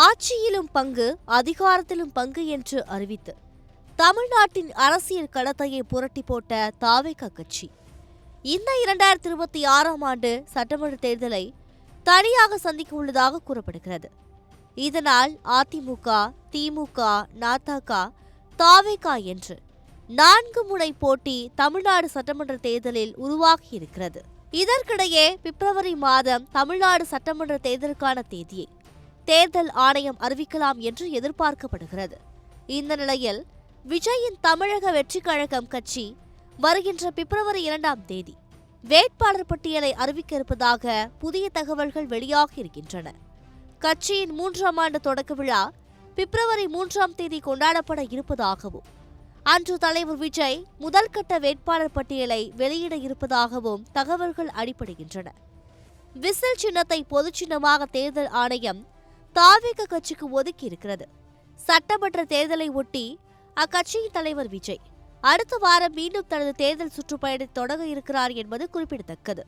ஆட்சியிலும் பங்கு, அதிகாரத்திலும் பங்கு என்று அறிவித்து தமிழ்நாட்டின் அரசியல் களத்தையே புரட்டி போட்ட தாவேகா கட்சி இந்த 2026ஆம் ஆண்டு சட்டமன்ற தேர்தலை தனியாக சந்திக்க உள்ளதாக கூறப்படுகிறது. இதனால் அதிமுக, திமுக, நதக, தாவேகா என்று 4 முனை போட்டி தமிழ்நாடு சட்டமன்ற தேர்தலில் உருவாகியிருக்கிறது. இதற்கிடையே பிப்ரவரி மாதம் தமிழ்நாடு சட்டமன்ற தேர்தலுக்கான தேதியை தேர்தல் ஆணையம் அறிவிக்கலாம் என்று எதிர்பார்க்கப்படுகிறது. இந்த நிலையில் விஜயின் தமிழக வெற்றிக் கழகம் கட்சி வருகின்ற பிப்ரவரி 2ஆம் தேதி வேட்பாளர் பட்டியலை அறிவிக்க இருப்பதாக புதிய தகவல்கள் வெளியாகி இருக்கின்றன. கட்சியின் 3ஆம் ஆண்டு தொடக்க விழா பிப்ரவரி 3ஆம் தேதி கொண்டாடப்பட இருப்பதாகவும் அன்று தலைவர் விஜய் முதல்கட்ட வேட்பாளர் பட்டியலை வெளியிட இருப்பதாகவும் தகவல்கள் அடிபடுகின்றன. விசில் சின்னத்தை பொது சின்னமாக தேர்தல் ஆணையம் தாவேகா கட்சிக்கு ஒதுக்கி இருக்கிறது. சட்டமன்ற தேர்தலை ஒட்டி அக்கட்சியின் தலைவர் விஜய் அடுத்த வாரம் மீண்டும் தனது தேர்தல் சுற்றுப்பயணத்தை தொடங்க இருக்கிறார் என்பது குறிப்பிடத்தக்கது.